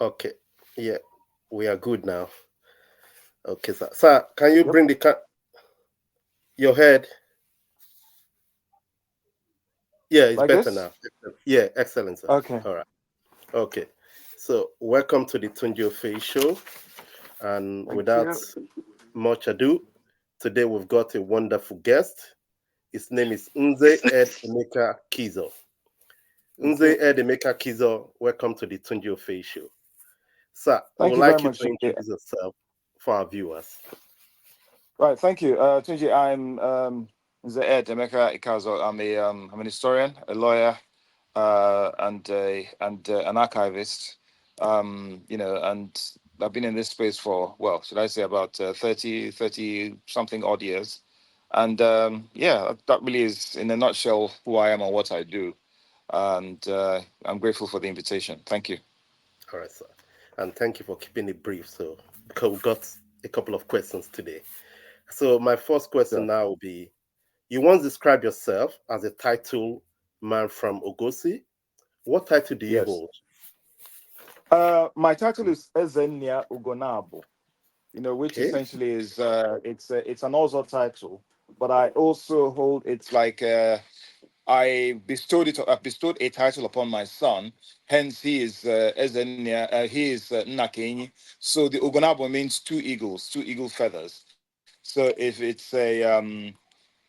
Okay. Yeah, we are good now. Okay, sir. Sir, can you Yep. bring your head? Yeah, it's Like better this? now. Yeah, excellent, sir. Okay. All right. Okay. So, welcome to the Tunji Offeyi show. And Thank without you. much ado, today we've got a wonderful guest. His name is Nze Ed Emeka Keazor. Thank Nze you. Ed Emeka Keazor, welcome to the Tunji Offeyi show. Sir, we Thank would you very like you to much. introduce yourself for our viewers. Right. Thank you. Tunji, I'm Zaed Emeka Keazor. I'm an historian, a lawyer, and an archivist. And I've been in this space for, well, should I say about 30 something odd years. And yeah, that really is in a nutshell who I am and what I do. And I'm grateful for the invitation. Thank you. All right, sir. And thank you for keeping it brief. So, because we got a couple of questions today. So, my first question Sure. now will be: you once described yourself as a title man from Ogosi. What title do you Yes. hold? My title is Ezenia Ugonabo, which Okay. essentially is it's an also title, but I also hold it's like I bestowed a title upon my son. Hence, he is Ezenia. He is Nakenyi. So the Ugonabo means two eagles, two eagle feathers. So if it's really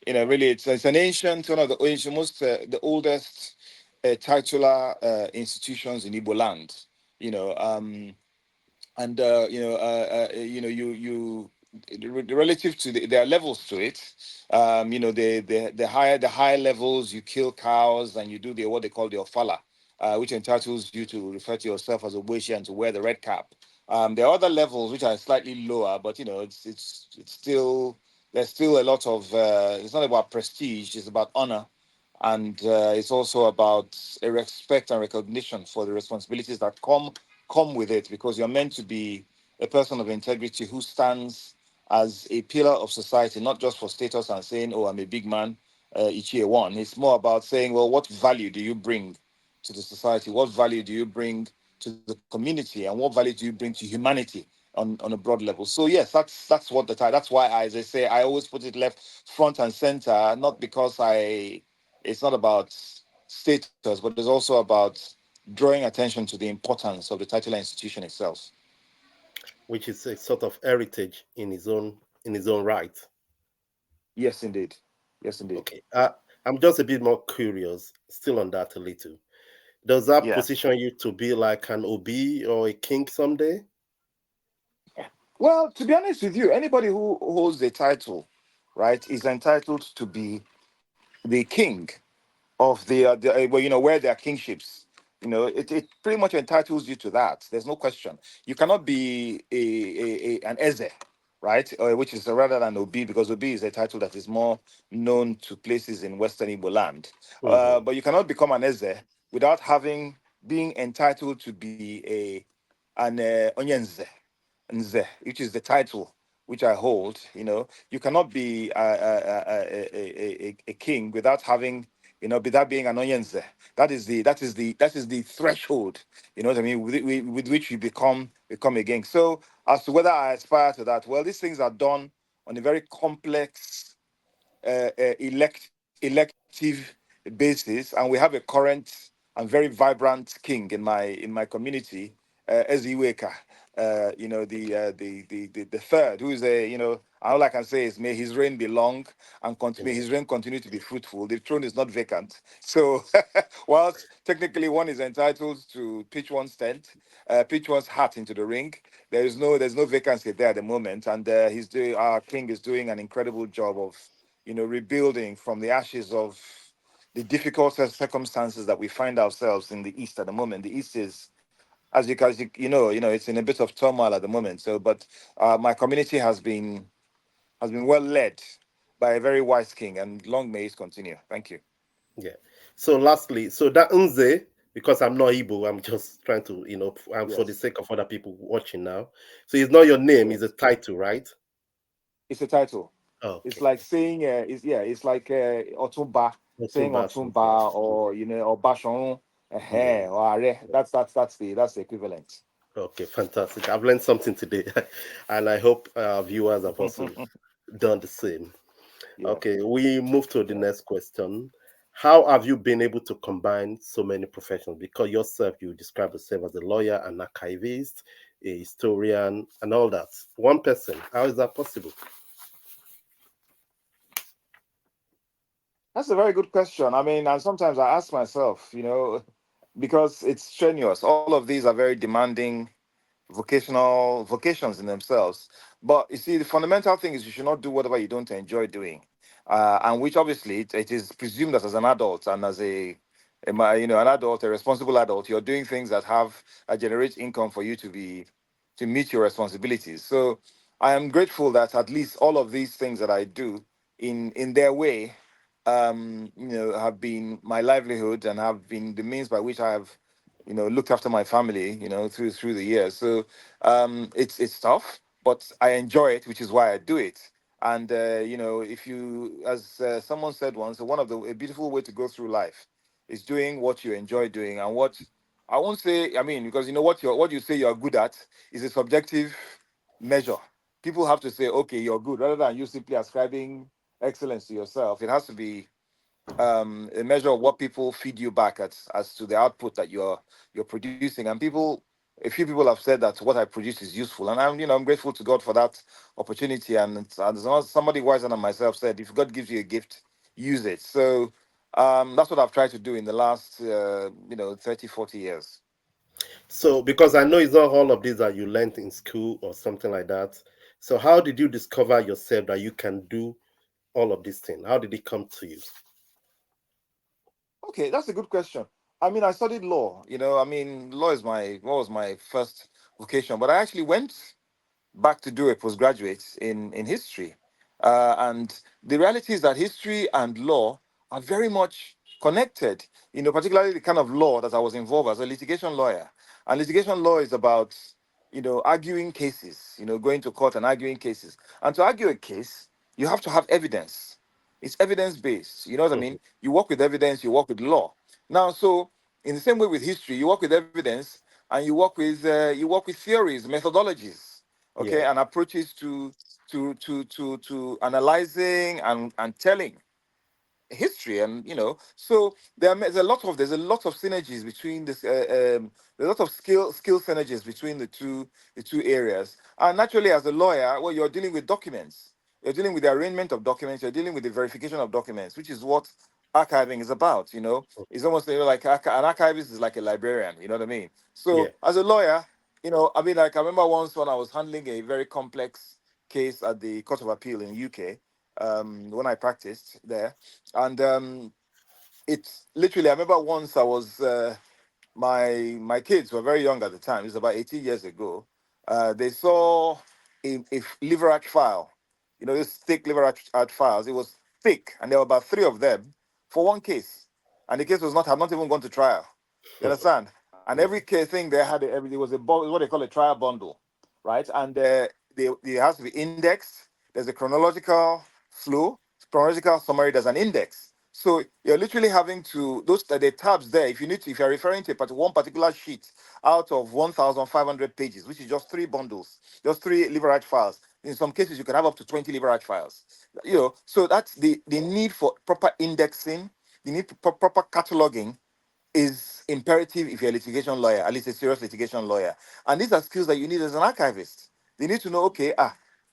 it's an ancient one of the ancient most the oldest titular institutions in Igbo land. You know. And relative to there are levels to it. The higher levels, you kill cows and you do the what they call the ofala, which entitles you to refer to yourself as a Obueshi and to wear the red cap. There are other levels which are slightly lower, but it's still there's still a lot of it's not about prestige, it's about honor, and it's also about a respect and recognition for the responsibilities that come with it, because you're meant to be a person of integrity who stands as a pillar of society, not just for status and saying, "Oh, I'm a big man, each year one." It's more about saying, "Well, what value do you bring to the society? What value do you bring to the community, and what value do you bring to humanity on a broad level?" So yes, that's what that's why, as I say, I always put it left, front, and center, not because it's not about status, but it's also about drawing attention to the importance of the titular institution itself. Which is a sort of heritage in his own right. Yes, indeed. Yes, indeed. Okay. I'm just a bit more curious, still on that a little. Does that Yeah. position you to be like an OB or a king someday? Well, to be honest with you, anybody who holds a title, right, is entitled to be the king of well, where there are kingships. It pretty much entitles you to that. There's no question. You cannot be an Eze, right? Which is rather than Obi, because Obi is a title that is more known to places in Western Igbo land. Hmm. But you cannot become an Eze without being entitled to be an Onyenze. Nze, which is the title which I hold. You cannot be a king without having, without being an Onyenze. That is the threshold. You know what I mean? With which you become a king. So as to whether I aspire to that, well, these things are done on a very complex elective basis, and we have a current and very vibrant king in my community, Eziweka. The third, who is all I can say is may his reign be long, and may Yeah. his reign continue to be fruitful. The throne is not vacant. So, whilst technically one is entitled to pitch one's tent, pitch one's hat into the ring, there's no vacancy there at the moment, and our king is doing an incredible job of rebuilding from the ashes of the difficult circumstances that we find ourselves in the East at the moment. The East is, as you it's in a bit of turmoil at the moment. So, but my community has been well led by a very wise king, and long may it continue. Thank you. Yeah. So lastly, so that Nze, because I'm not Igbo, I'm just trying to, for the Yes, sake of other people watching now. So it's not your name, it's a yes, title, right? it's a title. It's Okay. like saying, it's like Otumba, saying Otumba, Otumba. Otumba, or or Bashon, Yeah. or Are. That's the equivalent. Okay, fantastic. I've learned something today, and I hope our viewers have also done the same. Yeah, Okay, we move to the yeah. next question. How have you been able to combine so many professions? Because yourself, you describe yourself as a lawyer, an archivist, a historian, and all that. One person. How is that possible? That's a very good question. I mean, and sometimes I ask myself, because it's strenuous. All of these are very demanding vocations in themselves. But you see, the fundamental thing is you should not do whatever you don't enjoy doing, and which obviously it is presumed that as an adult and as an adult, a responsible adult, you're doing things that have generate income for you to meet your responsibilities. So I am grateful that at least all of these things that I do in their way, have been my livelihood and have been the means by which I have looked after my family, through the years. So it's tough, but I enjoy it, which is why I do it. And if you, as someone said once, one of the a beautiful way to go through life is doing what you enjoy doing, and what I won't say. I mean, because what you say you're good at is a subjective measure. People have to say, okay, you're good, rather than you simply ascribing excellence to yourself. It has to be a measure of what people feed you back as to the output that you're producing. And a few people have said that what I produce is useful, and I'm grateful to God for that opportunity. And somebody wiser than myself said, if God gives you a gift, use it. So that's what I've tried to do in the last 30, 40 years. So, because I know it's not all of these that you learned in school or something like that. So, how did you discover yourself that you can do all of these things? How did it come to you? Okay, that's a good question. I mean, I studied law. I mean, law is my what was my first vocation, but I actually went back to do a postgraduate in history. And the reality is that history and law are very much connected, particularly the kind of law that I was involved as a litigation lawyer. And litigation law is about, arguing cases, going to court and arguing cases. And to argue a case, you have to have evidence. It's evidence based. You know what I Mhm. mean? You work with evidence, you work with law. Now, so in the same way with history, you work with evidence and you work with theories, methodologies, okay, Yeah. and approaches to analyzing and telling history. And so there's a lot of synergies between this there's a lot of skill synergies between the two areas. And naturally, as a lawyer, well, you're dealing with documents, you're dealing with the arrangement of documents, you're dealing with the verification of documents, which is what archiving is about. It's almost like an archivist is like a librarian, you know what I mean? Yeah. So as a lawyer, I mean, like, I remember once when I was handling a very complex case at the Court of Appeal in UK, when I practiced there. And it's literally, I remember once I was my kids were very young at the time. It was about 18 years ago. They saw a liver act file, this thick liver act files. It was thick, and there were about three of them for one case, and the case had not even gone to trial. You understand? And Yeah. every case thing they had, there was what they call a trial bundle, right? And it has to be indexed. There's a chronological summary. There's an index. So you're literally having to those the tabs there. If you're referring to one particular sheet out of 1,500 pages, which is just three bundles, just three Liverite files. In some cases, you can have up to 20 Liverite files. So that's the need for proper indexing, the need for proper cataloging is imperative if you're a litigation lawyer, at least a serious litigation lawyer. And these are skills that you need as an archivist. They need to know, okay,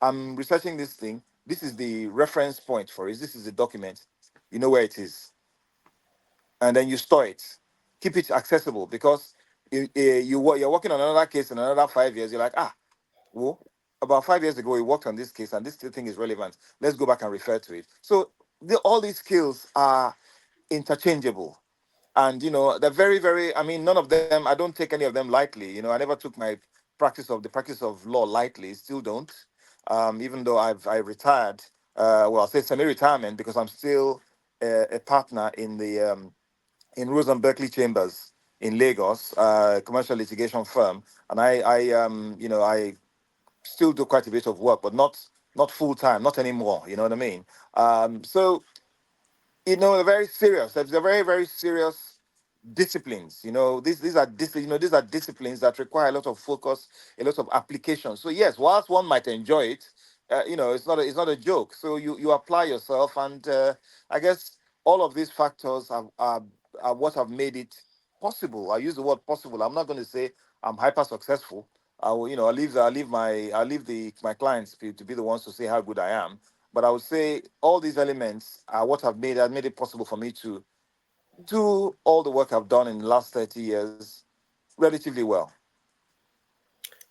I'm researching this thing. This is the reference point for it. This is the document. You know where it is. And then you store it. Keep it accessible, because you're working on another case in another 5 years. You're like, well, about 5 years ago, we worked on this case and this thing is relevant. Let's go back and refer to it. So all these skills are interchangeable. And they're very, very, I mean, none of them, I don't take any of them lightly. I never took my practice of law lightly, still don't. Even though I retired, well, I'll say semi-retirement, because I'm still a partner in Rose and Berkeley Chambers in Lagos, commercial litigation firm. And I still do quite a bit of work, but not full time, not anymore. You know what I mean? So they're very serious. It's a very, very serious disciplines. These are disciplines that require a lot of focus, a lot of application. So yes, whilst one might enjoy it, it's not a joke. So you apply yourself, and I guess all of these factors are what have made it possible. I use the word possible. I'm not going to say I'm hyper successful. I will, I'll leave my clients to be the ones to say how good I am. But I would say all these elements are what have made it possible for me to do all the work I've done in the last 30 years relatively well.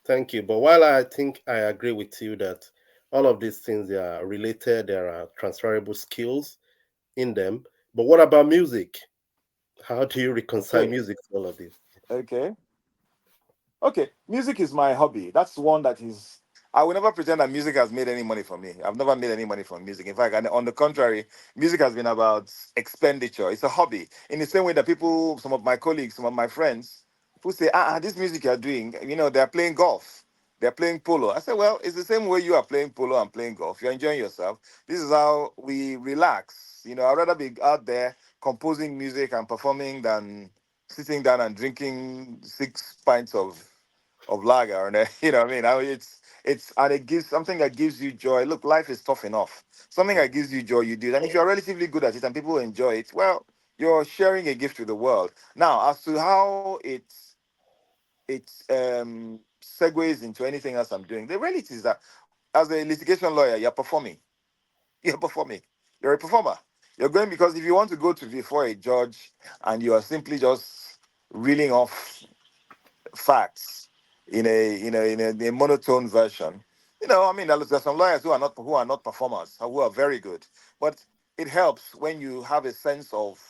Thank you. But while I think I agree with you that all of these things, they are related, there are transferable skills in them. But what about music? How do you reconcile Okay. music to all of this? Okay. Okay, music is my hobby. That's one that is. I will never pretend that music has made any money for me. I've never made any money from music. In fact, and on the contrary, music has been about expenditure. It's a hobby. In the same way that people, some of my colleagues, some of my friends, who say, this music you're doing, they're playing golf, they're playing polo. I say, well, it's the same way you are playing polo and playing golf. You're enjoying yourself. This is how we relax. I'd rather be out there composing music and performing than sitting down and drinking 6 pints of lager, and what I mean. It's and it gives something that gives you joy. Look, life is tough enough. Something that gives you joy, you do it, and if you're relatively good at it and people enjoy it, well, you're sharing a gift with the world. Now, as to how it segues into anything else I'm doing, the reality is that as a litigation lawyer, you're performing. You're performing. You're a performer. You're going because if you want to go to before a judge and you are simply just reeling off facts in a monotone version. I mean, there's some lawyers who are not performers, who are very good, but it helps when you have a sense of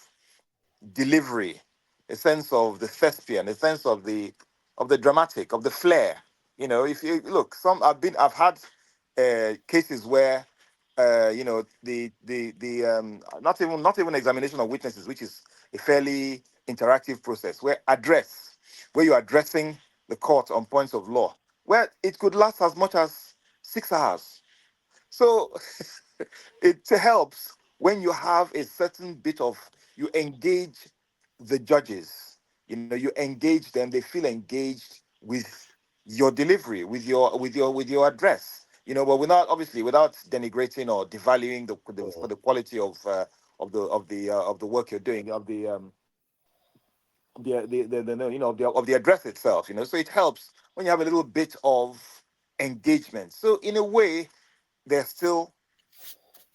delivery, a sense of the thespian, a sense of the dramatic, of the flair. If you look, I've had cases where the not even examination of witnesses, which is a fairly interactive process, where you're addressing the court on points of law, where it could last as much as 6 hours. So it helps when you have a certain bit of you engage the judges. You engage them. They feel engaged with your delivery, with your address. But without denigrating or devaluing the quality of the work you're doing, of the address itself. So it helps when you have a little bit of engagement. So in a way, they're still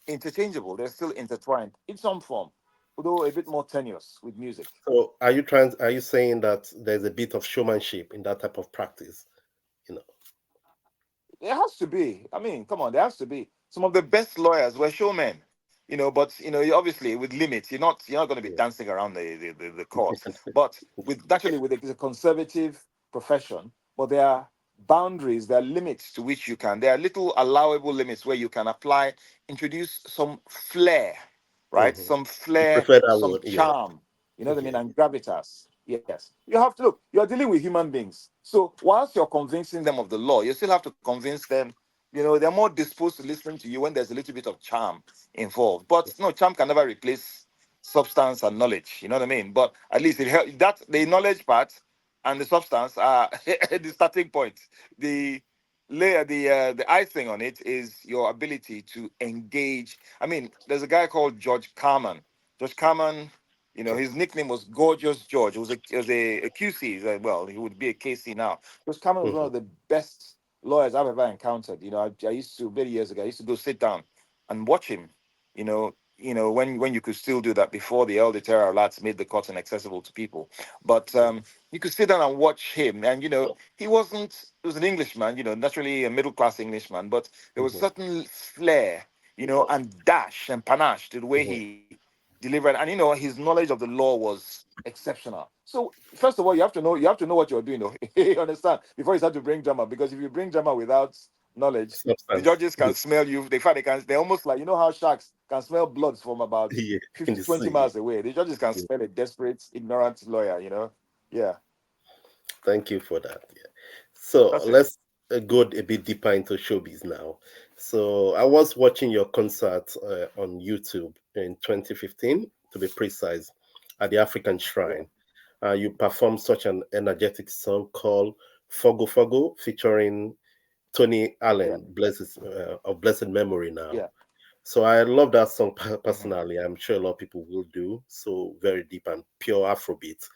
interchangeable. They're still intertwined in some form, although a bit more tenuous with music. So are you saying that there's a bit of showmanship in that type of practice? You know. There has to be. I mean, come on, there has to be. Some of the best lawyers were showmen, but obviously with limits. You're not going to be Yeah. dancing around the court. But with naturally with a conservative profession, but there are boundaries, there are limits to which you can. There are little allowable limits where you can introduce some flair, right? Mhm. Some You flair, prefer that some word? Yeah. charm. You know what I mean? Yeah. And gravitas. Yes. You have to look, you're dealing with human beings. So whilst you're convincing them of the law, you still have to convince them, they're more disposed to listen to you when there's a little bit of charm involved. But no, charm can never replace substance and knowledge. You know what I mean? But at least it helps that the knowledge part and the substance are the starting point. The the icing on it is your ability to engage. I mean, there's a guy called George Carman. George Carman, his nickname was Gorgeous George. It was a QC. Well, he would be a KC now. George Carman was one Mhm. of the best lawyers I've ever encountered. I used to many years ago. I used to go sit down and watch him. When you could still do that before the elder terror alerts made the court inaccessible to people. But you could sit down and watch him, and he wasn't. He was an Englishman, naturally a middle class Englishman, but there was Mhm. certain flair, and dash and panache to the way Mhm. he delivered, and his knowledge of the law was exceptional. So first of all, you have to know what you're doing, though. You understand before you start to bring drama, because if you bring drama without knowledge, the Substance. judges can smell you. In fact, they're almost like, how sharks can smell blood from about Yeah. In 50, the 20 sea. miles away. The judges can Yeah. smell a desperate, ignorant lawyer. Yeah, Thank you for that. Yeah. So that's it. let's go a bit deeper into showbiz now. So I was watching your concert on YouTube in 2015, to be precise, at the African Yeah. Shrine. You performed such an energetic song called Fogo Fogo featuring Tony Yeah, Allen, of blessed memory now. yeah. So I love that song Mhm. personally. I'm sure a lot of people will do. So very deep and pure Afrobeat.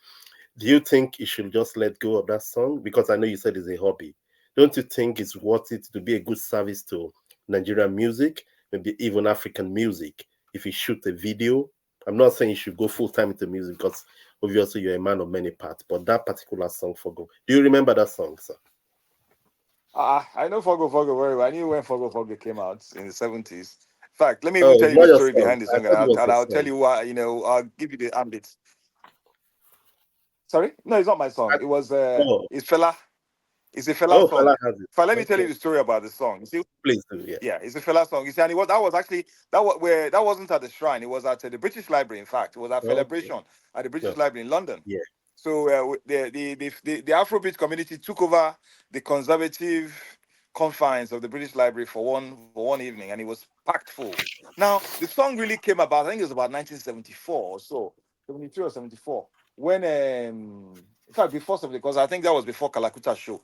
Do you think you should just let go of that song? Because I know you said it's a hobby. Don't you think it's worth it to be a good service to Nigerian music, maybe even African music? If you shoot a video, I'm not saying you should go full time into music because obviously you're a man of many parts, but that particular song for go. Do you remember that song, sir? I know Fogo Fogo very well. I knew when Fogo Fogo came out in the 70s. In fact, let me Oh, even tell it's you the not your story song. behind the I song, thought it was and a I'll tell song. you why. I'll give you the ambit. Sorry, no, it's not my I, song. oh, It's Fela. It's a Fela oh, fella song. has it. But let me tell Okay, you the story about the song. You see, please do. Yeah. yeah, it's a Fela song. You see, and that was actually that wasn't at the shrine. It was at the British Library. In fact, it was at Okay. celebration at the British No. Library in London. Yeah. So the Afrobeat community took over the conservative confines of the British Library for one evening, and it was packed full. Now the song really came about. I think it was about 1974 or so, 73 or 74. When in fact before 70, because I think that was before Kalakuta show.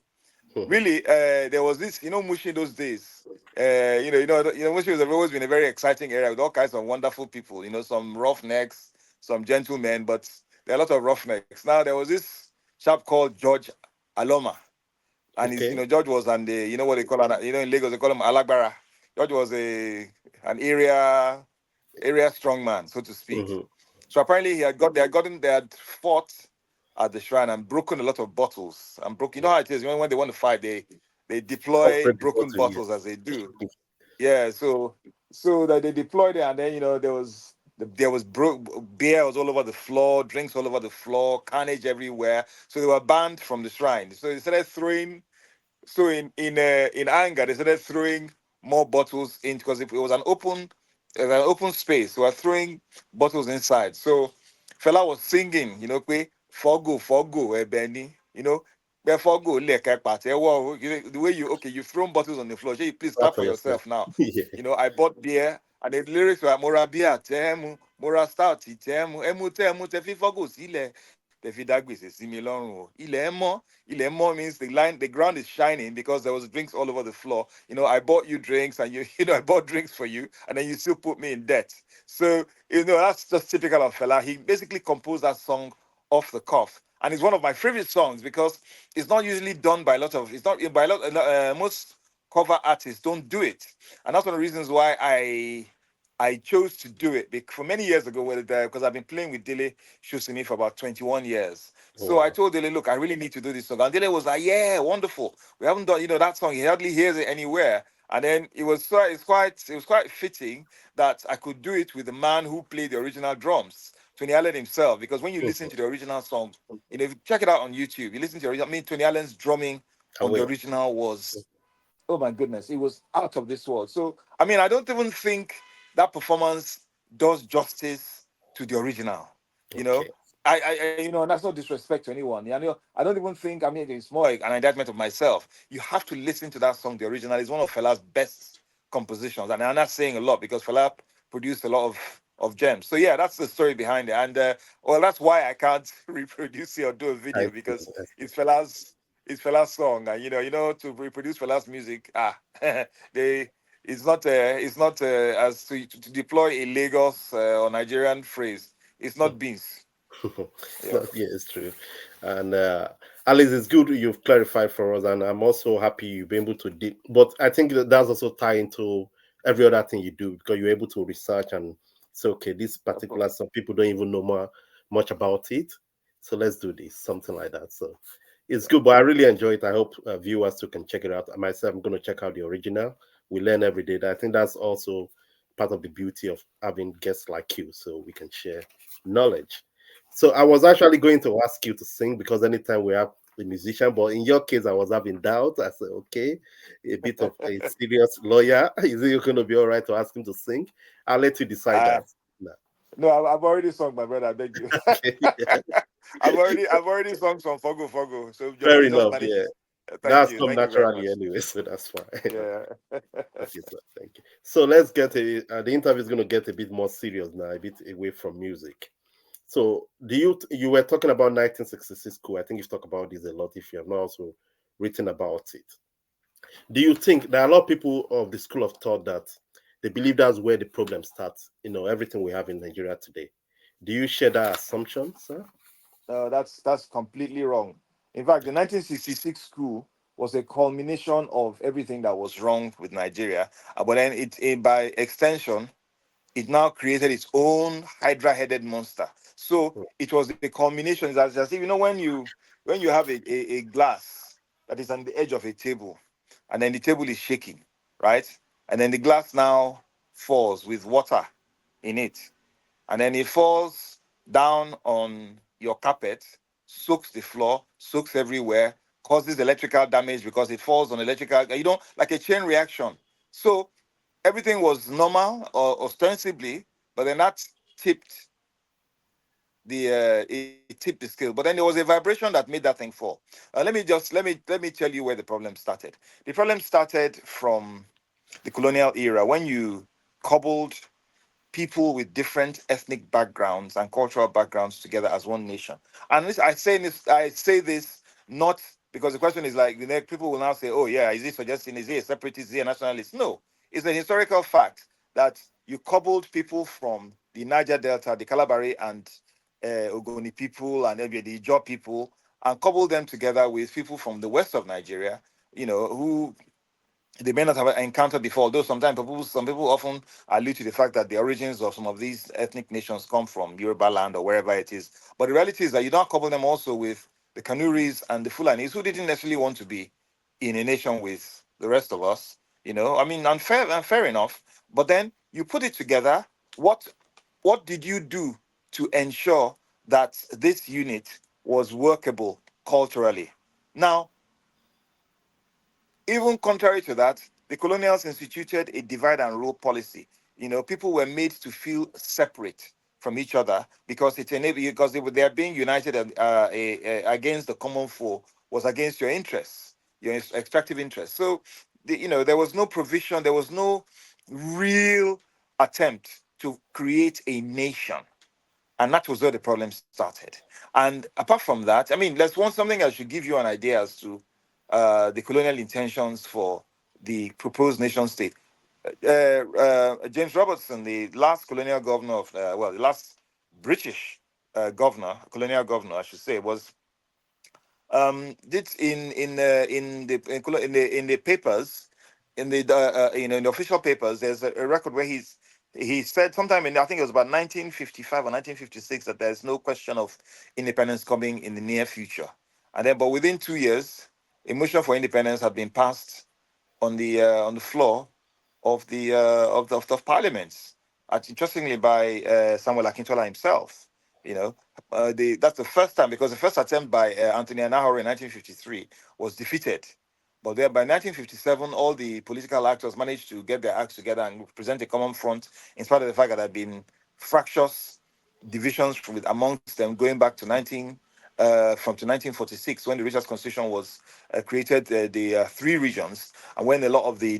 Really, there was this, Mushi in those days. Mushi has always been a very exciting area with all kinds of wonderful people. Some roughnecks, some gentlemen, but there are a lot of roughnecks. Now there was this chap called George Aloma, and Okay. George was on the, what they call, in Lagos they call him Alagbara. George was an area strongman, so to speak. Mm-hmm. So apparently they had fought at the shrine and broken a lot of bottles and broke. You know how it is when they want to fight, they deploy Afraid to go broken to bottles yes. as they do. Yeah, so that they deployed it, and then beer was all over the floor, drinks all over the floor, carnage everywhere. So they were banned from the shrine. So they started throwing so in anger, they started throwing more bottles in because it was an open space. They were throwing bottles inside. So fella was singing, kwe fogo fogo Benny, where fogo leke pate. Well, the way you've thrown bottles on the floor. Say, please Clap clap for for yourself. yourself now. Yeah. I bought beer. And the lyrics were Mora beer, temu, Mora stout, temu, emu, tefi fogo sile, tefi dagbe se simi lorun. Ile mo means the ground is shining because there was drinks all over the floor. I bought you drinks and I bought drinks for you, and then you still put me in debt. So, that's just typical of Fela. He basically composed that song off the cuff. And it's one of my favorite songs because it's not usually done by a lot of, it's not by a lot, most cover artists don't do it. And that's one of the reasons why I chose to do it for many years ago because I've been playing with Dele Shusimi for about 21 years. So I Wow. told Dele, look, I really need to do this song. And Dele was like, yeah, wonderful. We haven't done, that song. He hardly hears it anywhere. And then it was quite fitting that I could do it with the man who played the original drums, Tony Allen himself. Because when you listen Mhm. to the original song, if you check it out on YouTube, you listen to the original. I mean, Tony Allen's drumming I on the will. original was, oh my goodness, it was out of this world. So I mean, I don't even think that performance does justice to the original. You know, Okay. and that's no disrespect to anyone. I don't even think. I mean, it's more like an indictment of myself. You have to listen to that song. The original is one of Fela's best compositions, and I'm not saying a lot because Fela produced a lot of gems. So yeah, that's the story behind it, and well, that's why I can't reproduce it or do a I video see. because I see. it's Fela's song, and to reproduce Fela's music, they it's not as to deploy a Lagos or Nigerian phrase. It's not beans. It's Yeah. not, yeah, it's true. And at least it's good you've clarified for us. And I'm also happy you've been able to, but I think that that's also tie into every other thing you do because you're able to research and say, okay, this Of particular, course. some people don't even know much about it. So let's do this, something like that. So it's Yeah. good, but I really enjoy it. I hope viewers too can check it out. Myself, I'm going to check out the original. We learn every day. I think that's also part of the beauty of having guests like you, so we can share knowledge. So I was actually going to ask you to sing because anytime we have a musician, but in your case, I was having doubts. I said, okay, a bit of a serious lawyer. Is it going to be all right to ask him to sing? I'll let you decide Uh, that. No. no, I've already sung, my brother. I beg you. Okay, yeah, I've already sung some Fogo Fogo. So fair please just enough. manage Yeah, it. Thank that's you. come Thank you very naturally much. anyway, so that's fine. Yeah. Okay, so thank you. So let's get the interview is going to get a bit more serious now, a bit away from music. So, you were talking about 1966 coup? I think you've talked about this a lot. If you have not also written about it, do you think there are a lot of people of the school of thought that they believe that's where the problem starts? Everything we have in Nigeria today. Do you share that assumption, sir? That's completely wrong. In fact, the 1966 coup was a culmination of everything that was wrong with Nigeria. But then by extension, it now created its own hydra-headed monster. So it was the culmination. It's as if when you have a glass that is on the edge of a table, and then the table is shaking, right? And then the glass now falls with water in it, and then it falls down on your carpet, soaks the floor, soaks everywhere, causes electrical damage because it falls on electrical, like a chain reaction. So everything was normal or ostensibly, but then that tipped it tipped the scale. But then there was a vibration that made that thing fall. Let me tell you where the problem started. The problem started from the colonial era when you cobbled people with different ethnic backgrounds and cultural backgrounds together as one nation. And I say this not because the question is like people will now say, "Oh yeah, is he a separatist? Is he a nationalist?" No, it's a historical fact that you coupled people from the Niger Delta, the Kalabari and Ogoni people, and maybe the Ijaw people, and coupled them together with people from the west of Nigeria, who they may not have encountered before, though sometimes some people often allude to the fact that the origins of some of these ethnic nations come from Yoruba land or wherever it is. But the reality is that you don't couple them also with the Kanuris and the Fulanis, who didn't necessarily want to be in a nation with the rest of us. I mean, fair enough. But then you put it together. What did you do to ensure that this unit was workable culturally? Now, even contrary to that, the colonials instituted a divide and rule policy. People were made to feel separate from each other because they are being united against the common foe was against your interests, your extractive interests. So, there was no provision, there was no real attempt to create a nation, and that was where the problem started. And apart from that, I mean, let's want something that should give you an idea as to the colonial intentions for the proposed nation state. James Robertson, the last colonial governor the last British colonial governor, I should say, was did in the papers, in the official papers, there's a record where he said sometime I think it was about 1955 or 1956 that there's no question of independence coming in the near future, and then but within 2 years, a motion for independence had been passed on the floor of parliaments, interestingly by Samuel Akintola himself. You know, that's the first time because the first attempt by Anthony Anahoro in 1953 was defeated. But then by 1957, all the political actors managed to get their acts together and present a common front, in spite of the fact that there had been fractious divisions amongst them going back to 1946 when the Richards Constitution was created, the three regions, and when a lot of the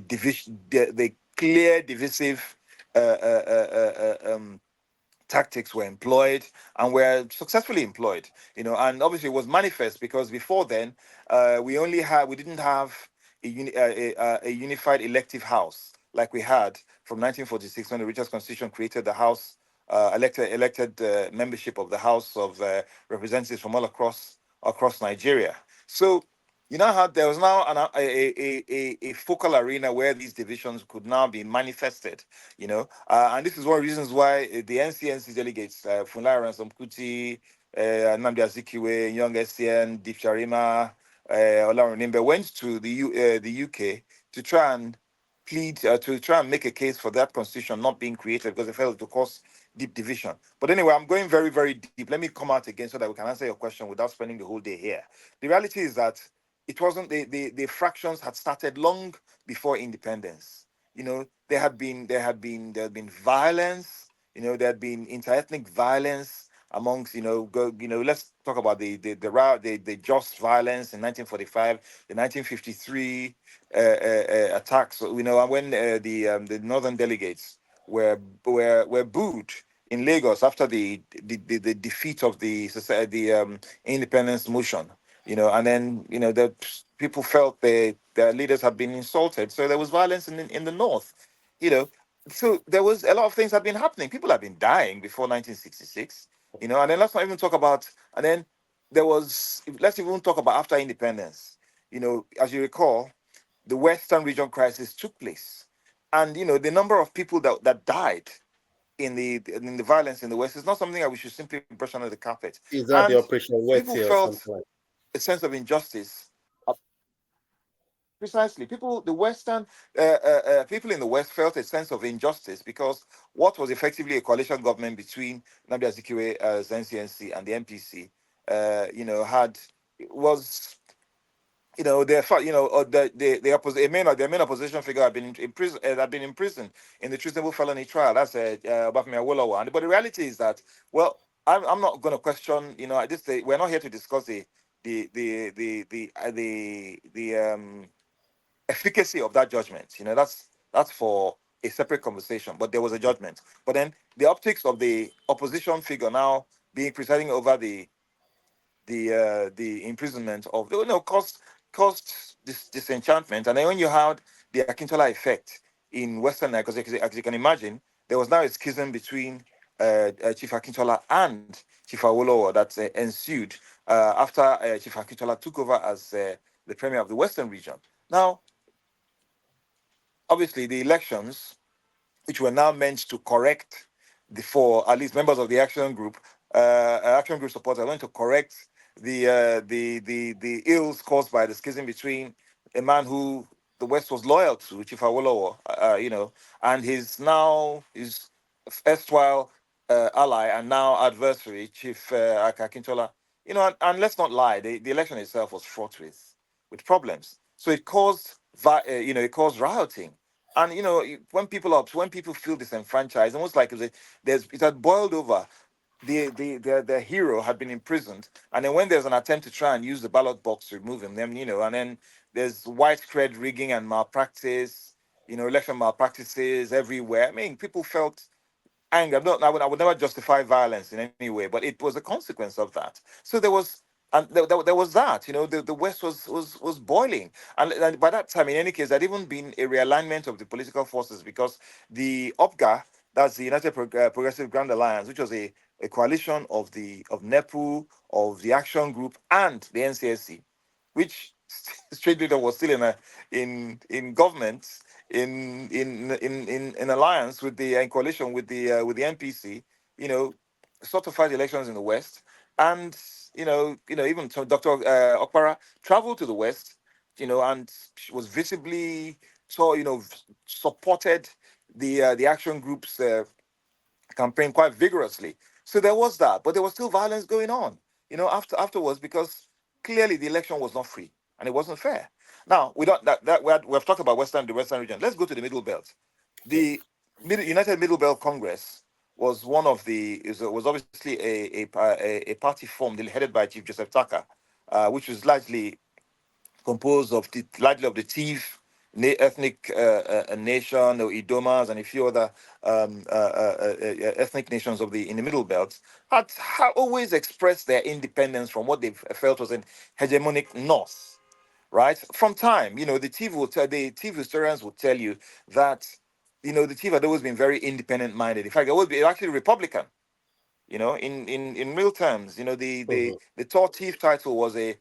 clear divisive uh, uh, uh, uh, um, tactics were employed and were successfully employed, and obviously it was manifest because before then we didn't have a unified elective house like we had from 1946 when the Richards Constitution created the house, elected membership of the House of Representatives from all across Nigeria. So there was now a focal arena where these divisions could now be manifested, and this is one of the reasons why the NCNC delegates, Funla Ransom Kuti, Nnamdi Azikiwe, Young SCN, Deep Charima, Olarunimbe, went to the UK to try and make a case for that constitution not being created because they felt to cause deep division. But anyway, I'm going very, very deep. Let me come out again so that we can answer your question without spending the whole day here. The reality is that it wasn't the fractions had started long before independence. There had been violence. There had been interethnic violence amongst let's talk about the just violence in 1945, the 1953 attacks. And when the northern delegates were booed in Lagos after the defeat of the society, the independence motion, and then the people felt their leaders had been insulted, so there was violence in the north, you know. So there was a lot of things had been happening. People had been dying before 1966, and then let's not even talk about, and then let's even talk about after independence. As you recall, the Western region crisis took place, and the number of people that died in the violence in the West is not something that we should simply brush under the carpet. Is that the And Operation people Wetty or felt something like? a sense of injustice. Precisely, people in the West felt a sense of injustice because what was effectively a coalition government between Nnamdi Azikiwe's NCNC and the MPC, had was their main opposition figure had been imprisoned in the treasonable felony trial. That's Obafemi Awolowo. But the reality is that, well, I'm not going to question. At this stage, we're not here to discuss the efficacy of that judgment. That's for a separate conversation. But there was a judgment. But then the optics of the opposition figure now being presiding over the imprisonment of caused this disenchantment. And then when you had the Akintola effect in Western Nigeria, because as you can imagine, there was now a schism between Chief Akintola and Chief Awolowo that ensued after Chief Akintola took over as the premier of the Western region. Now, obviously, the elections, which were now meant to correct for at least members of the action group supporters, are going to correct the ills caused by the schism between a man who the West was loyal to, Chief Awolowo, and his erstwhile ally and now adversary, Chief Akintola. And let's not lie, the election itself was fraught with problems. So it caused, it caused rioting, and when people feel disenfranchised, almost like it had boiled over. The hero had been imprisoned, and then when there's an attempt to try and use the ballot box to remove him, then and then there's widespread rigging and malpractice, election malpractices everywhere. I mean, people felt anger. I would never justify violence in any way, but it was a consequence of that. So there was that. The West was boiling, and by that time, in any case, there'd even been a realignment of the political forces because the UPGA, that's the Progressive Grand Alliance, which was a coalition of NEPU, of the Action Group, and the NCSC, which strangely enough was still in government in alliance with in coalition with the NPC, you know, sort of fight elections in the West, and even Dr. Okpara traveled to the West, and was visibly supported the action groups campaign quite vigorously. So there was that, but there was still violence going on, afterwards, because clearly the election was not free and it wasn't fair. Now we don't that we've talked about the Western region. Let's go to the Middle Belt. Yeah. The United Middle Belt Congress was obviously a party formed headed by Chief Joseph Taka, which was largely of the Tiv ethnic nation, or Idomas, and a few other ethnic nations in the Middle Belt, had always expressed their independence from what they felt was an hegemonic North. Right from time, the Tiv historians will tell you that the Tiv had always been very independent minded. In fact, they would be actually Republican. In real terms, Mhm. the tall chief title was a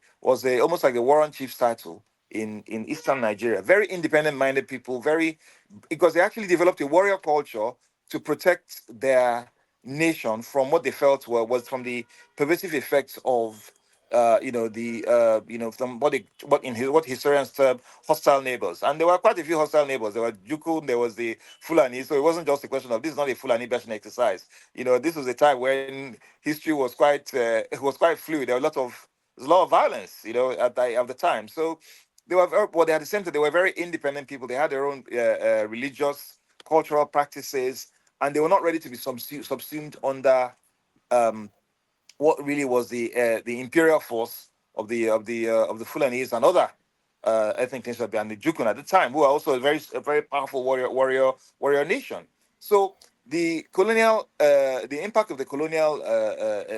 almost like the Warren Chief's title in Eastern Nigeria. Very independent minded people, very because they actually developed a warrior culture to protect their nation from what they felt was from the pervasive effects of from what historians term hostile neighbors. And there were quite a few hostile neighbors. There were Juku, there was the Fulani. So it wasn't just a question of this is not a Fulani bashing exercise. This was a time when history was quite it was quite fluid. There's a lot of violence, at the time. So they had the same time, they were very independent people. They had their own religious, cultural practices, and they were not ready to be subsumed under um, what really was the imperial force of the Fulanis and other ethnic nations and the Jukun at the time, who are also a very powerful warrior nation. So the impact of the colonial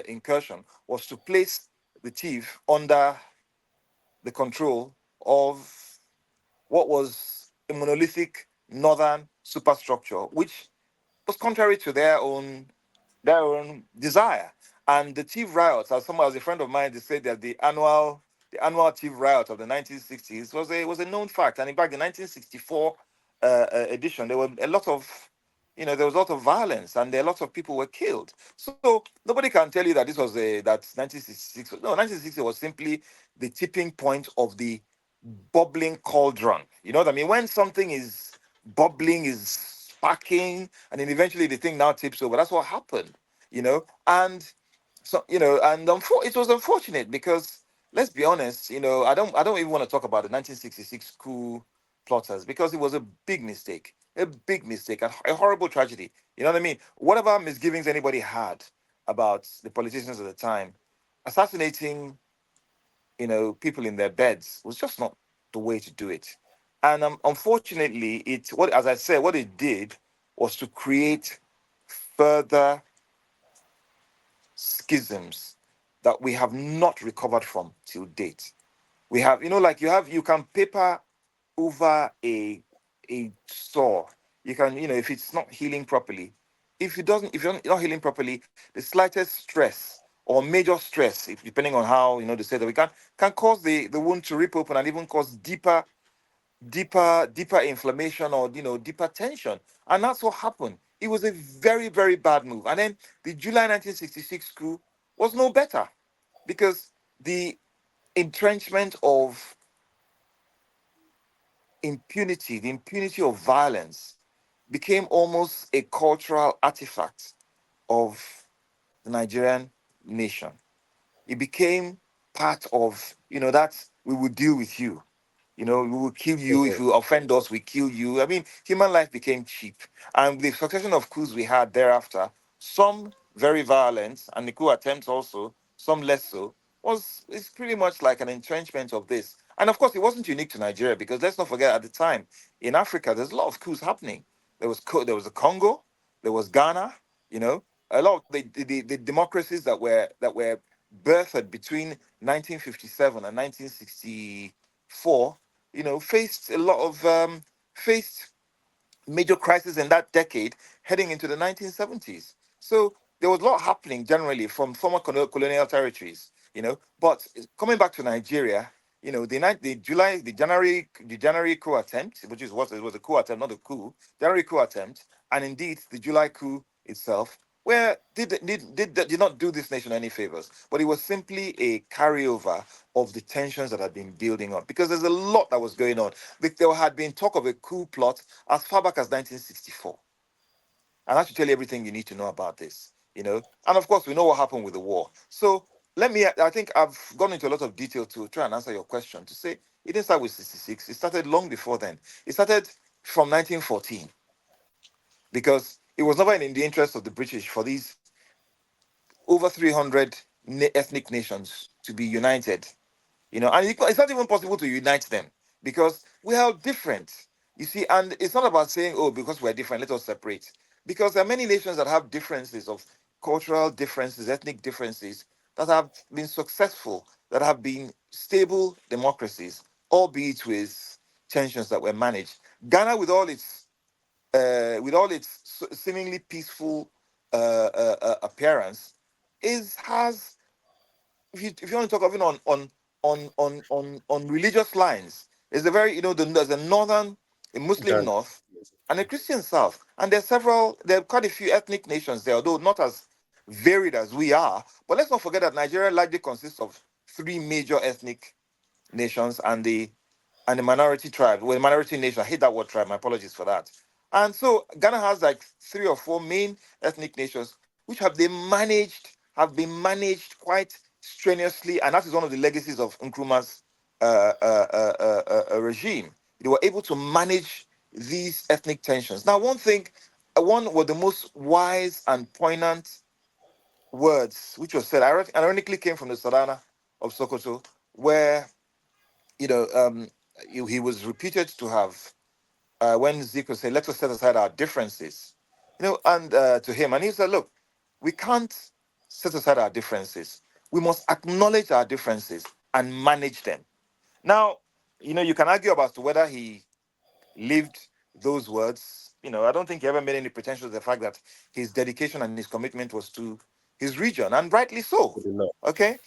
incursion was to place the chief under the control of what was a monolithic northern superstructure, which was contrary to their own desire. And the Tiv riots, as a friend of mine, they said that the annual Tiv riot of the 1960s was a known fact. And in fact, the 1964 edition, there was a lot of violence, and there a lot of people were killed. So nobody can tell you that this was that 1966. No, 1960 was simply the tipping point of the bubbling cauldron. You know what I mean? When something is bubbling, is sparking, and then eventually the thing now tips over. That's what happened, And so, it was unfortunate because let's be honest, I don't even want to talk about the 1966 coup plotters because it was a big mistake, a horrible tragedy. You know what I mean? Whatever misgivings anybody had about the politicians at the time, assassinating people in their beds was just not the way to do it. And unfortunately, as I said, what it did was to create further schisms that we have not recovered from till date. We have, you can paper over a sore. You can, if it's not healing properly, if you're not healing properly, the slightest stress or major stress, if depending on how they say that we can cause the wound to rip open and even cause deeper inflammation or deeper tension. And that's what happened. It was a very, very bad move. And then the July 1966 coup was no better because the entrenchment of impunity, the impunity of violence, became almost a cultural artifact of the Nigerian nation. It became part of, that we will deal with you. We will kill you. If you offend us, we kill you. I mean, human life became cheap. And the succession of coups we had thereafter, some very violent, and the coup attempts also, some less so, it's pretty much like an entrenchment of this. And of course, it wasn't unique to Nigeria because let's not forget at the time in Africa, there's a lot of coups happening. There was the Congo, there was Ghana, a lot of the democracies that were birthed between 1957 and 1964 faced a lot of faced major crisis in that decade heading into the 1970s. So there was a lot happening generally from former colonial territories, But coming back to Nigeria, the January coup attempt, which is what it was, a coup attempt, not a coup, January coup attempt, and indeed the July coup itself, where did not do this nation any favors, but it was simply a carryover of the tensions that had been building up because there's a lot that was going on. There had been talk of a coup plot as far back as 1964. And that should tell you everything you need to know about this. And of course, we know what happened with the war. So I think I've gone into a lot of detail to try and answer your question to say it didn't start with 66. It started long before then. It started from 1914 because it was never in the interest of the British for these over 300 ethnic nations to be united. And it's not even possible to unite them because we are different. You see, and it's not about saying, oh, because we're different, let us separate. Because there are many nations that have differences of cultural differences, ethnic differences that have been successful, that have been stable democracies, albeit with tensions that were managed. Ghana, with all its seemingly peaceful appearance, has if you want to talk even on religious lines, there's a very there's a northern, a Muslim Ghana. north, and a Christian south, and there are quite a few ethnic nations there, although not as varied as we are. But let's not forget that Nigeria largely consists of three major ethnic nations and the minority tribe, well, minority nation. I hate that word tribe. My apologies for that. And so Ghana has like three or four main ethnic nations, which have been managed quite strenuously, and that is one of the legacies of Nkrumah's regime. They were able to manage these ethnic tensions. Now, one of the most wise and poignant words which was said, ironically, came from the Sultana of Sokoto, where you know, um, he was reputed to have, when Zico said, let us set aside our differences. and to him, and he said, "Look, we can't set aside our differences. We must acknowledge our differences and manage them." Now, you can argue about to whether he lived those words. I don't think he ever made any pretension to the fact that his dedication and his commitment was to his region, and rightly so. You know. Okay,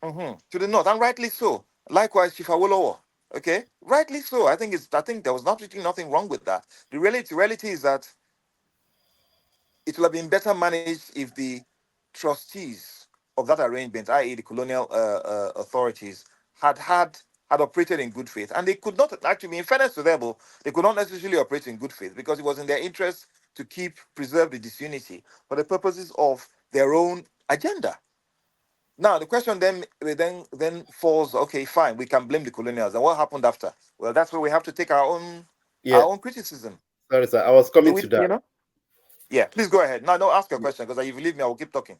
to the north, and rightly so. Likewise, Chief Awolowo. Okay, rightly so. I think there was not really nothing wrong with that. The reality is that it would have been better managed if the trustees of that arrangement, i.e., the colonial authorities, had operated in good faith, and they could not actually, in fairness to them, they could not necessarily operate in good faith because it was in their interest to preserve the disunity for the purposes of their own agenda. Now the question then falls. Okay, fine, we can blame the colonials, and what happened after? Well, that's where we have to take Yeah, our own criticism. sorry, sir. I was Do coming we, to that. yeah, please go ahead. No, ask your question because if you leave me, I will keep talking.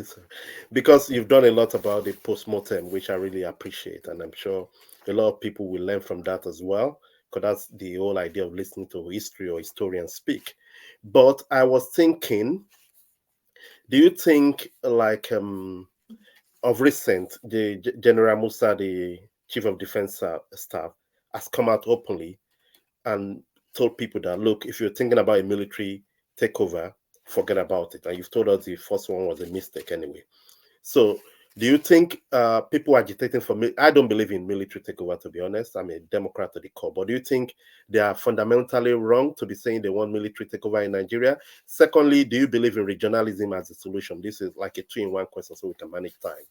So, because you've done a lot about the post-mortem, which I really appreciate, and I'm sure a lot of people will learn from that as well, because that's the whole idea of listening to history or historians speak. But I was thinking, do you think, like, of recent, the General Musa, the chief of defense staff, has come out openly and told people that, look, if you're thinking about a military takeover, forget about it. And you've told us the first one was a mistake anyway. So, do you think people agitating for me? I don't believe in military takeover, to be honest. I'm a Democrat to the core. But do you think they are fundamentally wrong to be saying they want military takeover in Nigeria? Secondly, do you believe in regionalism as a solution? This is like a two-in-one question, so we can manage time.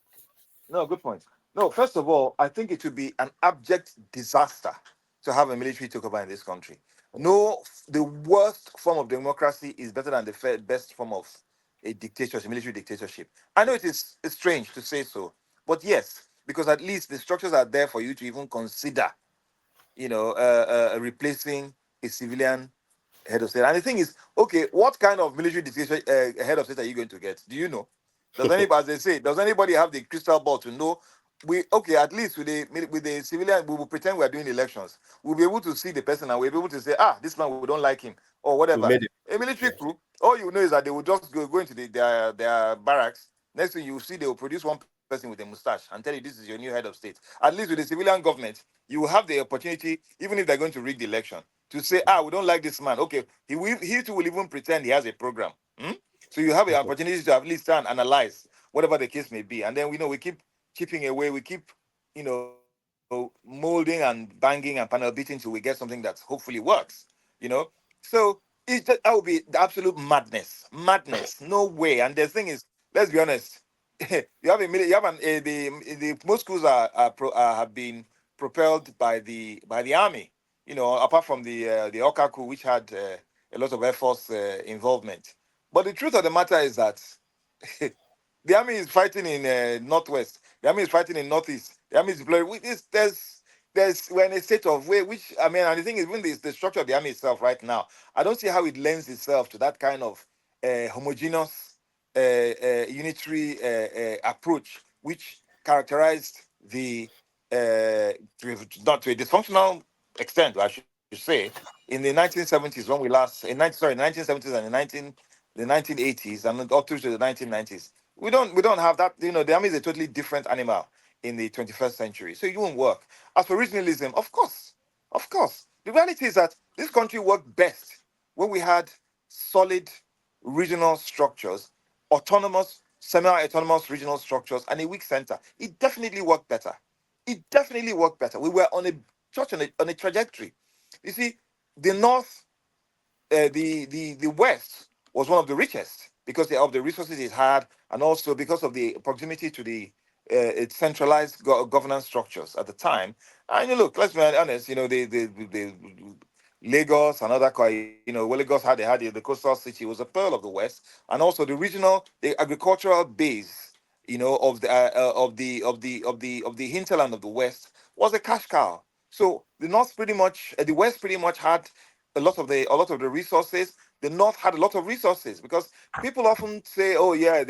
No, good point. No, first of all, I think it would be an abject disaster to have a military takeover in this country. No, the worst form of democracy is better than the best form of a dictatorship, military dictatorship. I know it's strange to say so, but yes, because at least the structures are there for you to even consider, replacing a civilian head of state. And the thing is, okay, what kind of military dictator head of state are you going to get? Do you know? Does anybody, as they say, does anybody have the crystal ball to know? We okay, at least with the civilian, we will pretend we are doing elections. We'll be able to see the person and we'll be able to say, this man, we don't like him or We whatever. made it. A military Yeah. crew, all you know is that they will just go into their barracks. Next thing you see, they will produce one person with a mustache and tell you this is your new head of state. At least with the civilian government, you will have the opportunity, even if they're going to rig the election, to say, we don't like this man. Okay, he too will even pretend he has a program. Hmm? So you have the opportunity to at least try and analyze whatever the case may be. And then we know we keep chipping away, we keep, molding and banging and panel beating till we get something that hopefully works. So that would be the absolute madness. No way. And the thing is, let's be honest, you have the most schools have been propelled by the army. Apart from the Okaku, which had a lot of Air Force involvement. But the truth of the matter is that the army is fighting in northwest. The army is fighting in northeast. The army is deployed. We're in a state of way, which I mean, and the thing is, even the structure of the army itself right now, I don't see how it lends itself to that kind of homogeneous, unitary approach, which characterized not to a dysfunctional extent, I should say, in the 1970s when we last, 1970s and the 1980s and up through to the 1990s. We don't have that. The army is a totally different animal in the 21st century, so it won't work. As for regionalism, of course, the reality is that this country worked best when we had solid regional structures, autonomous, semi-autonomous regional structures, and a weak center. It definitely worked better. We were on a trajectory. You see, the north, the west was one of the richest because of the resources it had, and also because of the proximity to the its centralized governance structures at the time. And look, let's be honest. The Lagos and other, where Lagos had the coastal city was a pearl of the west, and also the agricultural base, of the hinterland of the west was a cash cow. So the west pretty much had a lot of the resources. The north had a lot of resources because people often say, "Oh yeah,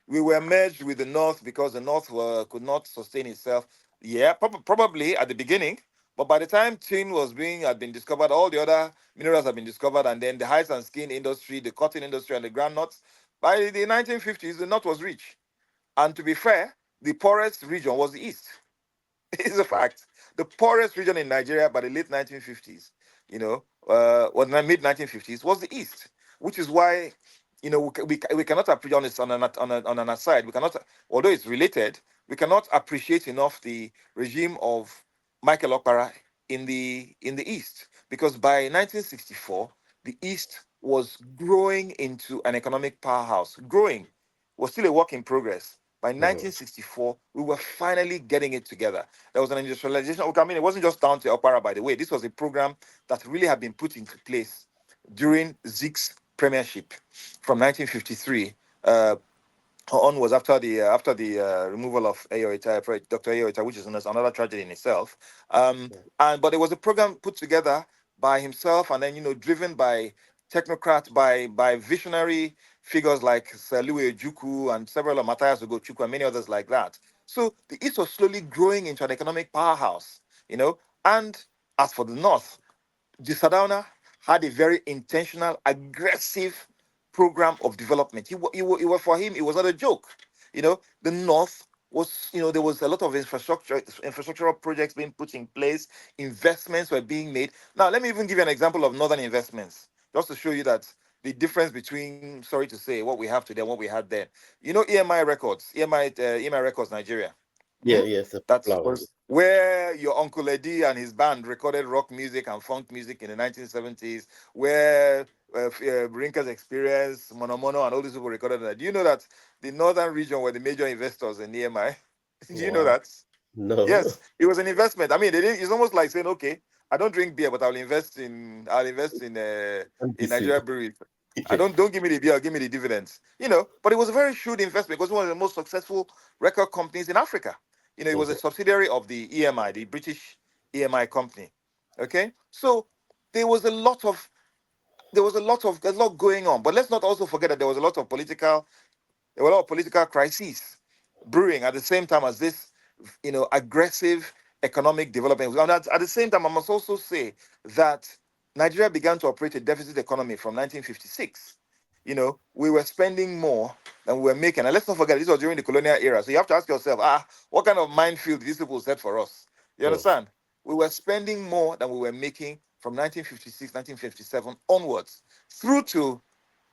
we were merged with the north because the north could not sustain itself." Yeah, probably at the beginning, But by the time tin had been discovered, all the other minerals had been discovered, and then the hides and skin industry, the cotton industry, and the groundnuts. By the 1950s, the north was rich. And to be fair, the poorest region was the east. It's a fact. The poorest region in Nigeria by the late 1950s, or the mid 1950s, was the East, which is why, we cannot appreciate, on an aside, we cannot, although it's related, we cannot appreciate enough the regime of Michael Okpara in the East, because by 1964, the East was growing into an economic powerhouse. Growing was still a work in progress. By Mhm. 1964, we were finally getting it together. There was an industrialization. Okay, I mean, it wasn't just down to Opera, by the way. This was a program that really had been put into place during Zeke's premiership from 1953 on, was after the removal of Dr. Ayoita, which is another tragedy in itself. But it was a program put together by himself, and then driven by technocrats, by visionary figures like Sir Louis Ojukwu and several of Matthias Ugochukwu and many others like that. So the East was slowly growing into an economic powerhouse, and as for the North, the Sadauna had a very intentional, aggressive program of development. For him, it was not a joke. The North was, there was a lot of infrastructural projects being put in place, investments were being made. Now, let me even give you an example of northern investments, just to show you that the difference between, sorry to say, what we have today and what we had then. EMI Records, EMI Records Nigeria. Yeah, Hmm? yes, a That popular one. was where your Uncle Eddie and his band recorded rock music and funk music in the 1970s, where Rinka's Experience, Mono Mono, and all these people recorded that. Do you know that the northern region were the major investors in EMI? Do you know Wow. that? No. Yes, it was an investment. I mean, it's almost like saying, okay, I don't drink beer, but I'll invest in NBC. Nigeria brewery. I Yeah. don't give me the beer, give me the dividends. But it was a very shrewd investment because one of the most successful record companies in Africa. It was a Mhm. subsidiary of the EMI, the British EMI company. Okay, so there was a lot of a lot going on. But let's not also forget that there were a lot of political crises brewing at the same time as this, aggressive economic development. And at the same time, I must also say that Nigeria began to operate a deficit economy from 1956. We were spending more than we were making. And let's not forget, this was during the colonial era. So you have to ask yourself, what kind of minefield these people set for us? You Mhm. understand? We were spending more than we were making from 1956, 1957 onwards through to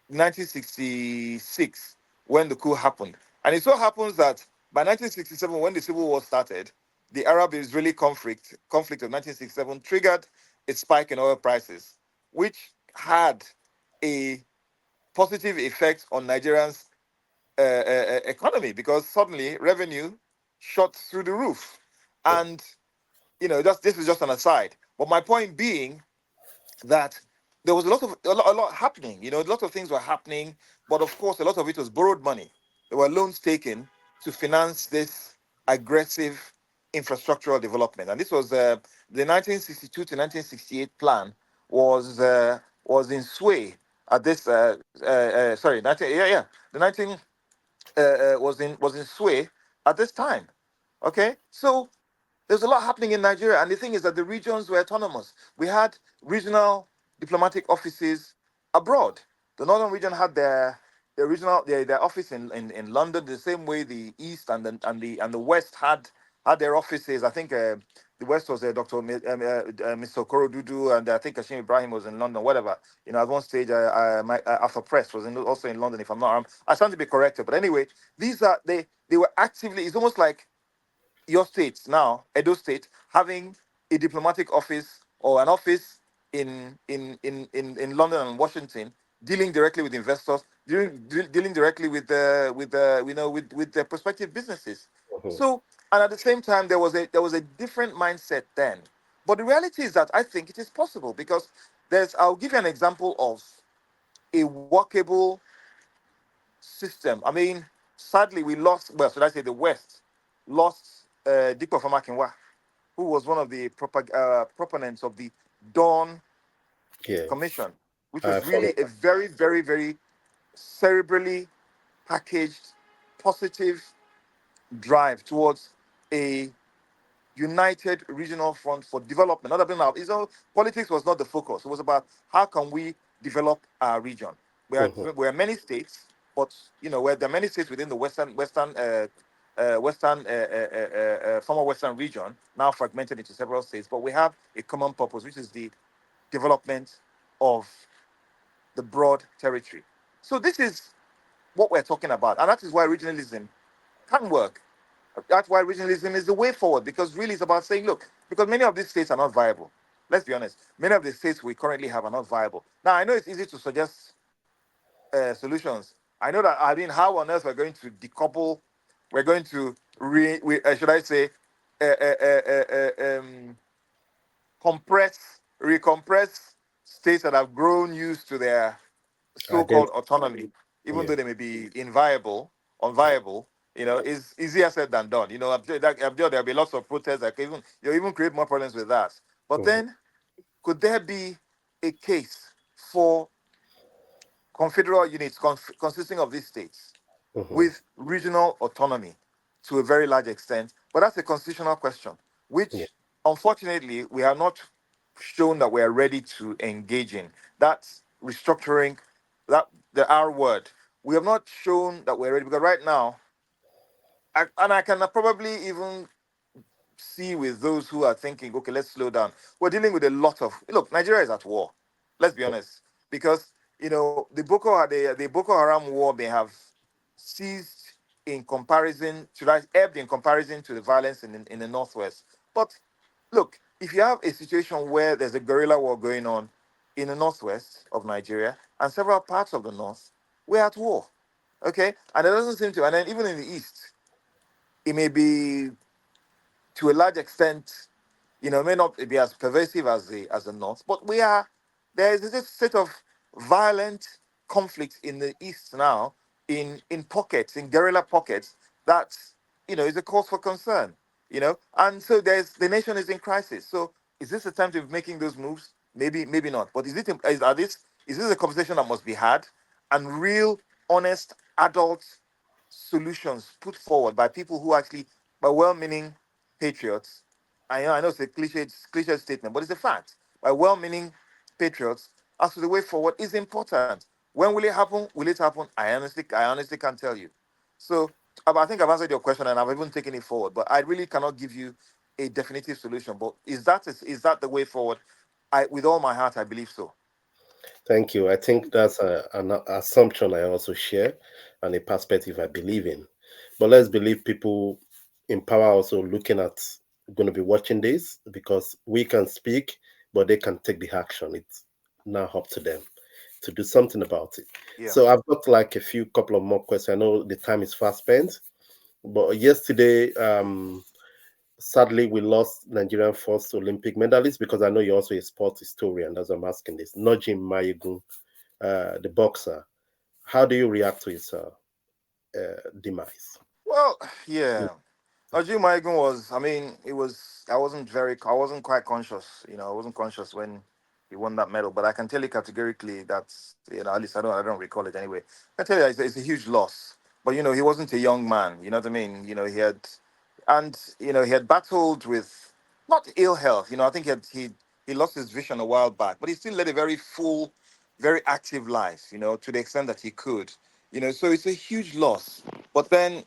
1966 when the coup happened. And it so happens that by 1967, when the Civil War started, the Arab-Israeli conflict of 1967 triggered a spike in oil prices, which had a positive effect on Nigerians' economy because suddenly revenue shot through the roof. Mhm. And this is just an aside. But my point being that there was a lot happening. A lot of things were happening, but of course, a lot of it was borrowed money. There were loans taken to finance this aggressive infrastructural development, and this was the 1962 to 1968 plan was in sway at this. Sorry, 19, yeah, yeah, the 19 was in sway at this time. Okay, so there's a lot happening in Nigeria, and the thing is that the regions were autonomous. We had regional diplomatic offices abroad. The northern region had their office in London, the same way the east and the west had their offices. I think the west was Dr. Mr. Okoro Dudu, and I think Kashim Ibrahim was in London. Whatever, at one stage, After Press was also in London. If I'm not wrong, I stand to be corrected. But anyway, they were actively. It's almost like your state now, Edo State, having a diplomatic office or an office in London and Washington, dealing directly with investors, dealing directly with the prospective businesses. Mhm. So, and at the same time, there was a different mindset then. But the reality is that I think it is possible because I'll give you an example of a workable system. I mean, sadly, we lost. Well, should I say the West lost Dikwa Famakinwa, who was one of the proponents of the Dawn Yeah. Commission, which I was follow. really a very, very, very cerebrally packaged, positive drive towards a united regional front for development. Not about, politics was not the focus. It was about how can we develop our region. Mm-hmm. We are many states, but where there are many states within the former Western region, now fragmented into several states. But we have a common purpose, which is the development of the broad territory. So this is what we're talking about, and that is why regionalism can work. That's why regionalism is the way forward, because really it's about saying, look, because many of these states are not viable. Let's be honest. Many of the states we currently have are not viable. Now, I know it's easy to suggest solutions. I know that, I mean, how on earth we're going to decouple, we're going to, should I say, uh, uh, uh, compress, recompress states that have grown used to their so-called Identity. autonomy, even Yeah. though they may be unviable, is easier said than done. I'm sure there'll be lots of protests that can even you'll even create more problems with that. But Mm-hmm. then, could there be a case for confederal units consisting of these states Mm-hmm. with regional autonomy to a very large extent? But that's a constitutional question, Yeah. which unfortunately we are not shown that we are ready to engage in. That's restructuring, that the R word. We have not shown that we're ready, because right now, and I can probably even see with those who are thinking, okay, let's slow down. We're dealing with a lot of, look, Nigeria is at war. Let's be honest, because the Boko Haram war may have ceased in comparison to that, ebbed in comparison to the violence in the northwest. But look, if you have a situation where there's a guerrilla war going on in the northwest of Nigeria and several parts of the north, we're at war. Okay, and it doesn't seem to, and then even in the east, it may be to a large extent, it may not be as pervasive as the North, but there is this state of violent conflict in the East now, in pockets, in guerrilla pockets, that is a cause for concern. And so the nation is in crisis. So is this the time to be making those moves? Maybe not. But is this a conversation that must be had, and real, honest, adult solutions put forward by people who actually, by well-meaning patriots. I know it's a cliche statement, but it's a fact. By well-meaning patriots, as to the way forward is important. When will it happen? Will it happen? I honestly can't tell you. So I think I've answered your question, and I've even taken it forward. But I really cannot give you a definitive solution. But is that the way forward? With all my heart, I believe so. Thank you. I think that's an assumption I also share and a perspective I believe in. But let's believe people in power also looking at going to be watching this because we can speak, but they can take the action. It's now up to them to do something about it. Yeah. So I've got like a few couple of more questions. I know the time is fast spent, but yesterday, sadly, we lost Nigerian first Olympic medalist because I know you're also a sports historian. That's why I'm asking this. Nojim Mayegun, the boxer. How do you react to his demise? Well, yeah. Najee Maigun was, I mean, I wasn't quite conscious, I wasn't conscious when he won that medal, but I can tell you categorically that's, at least I don't recall it anyway. I can tell you it's a huge loss. But, he wasn't a young man, you know what I mean? He had battled with not ill health, I think he lost his vision a while back, but he still led a very full, very active life, to the extent that he could, so it's a huge loss. But then,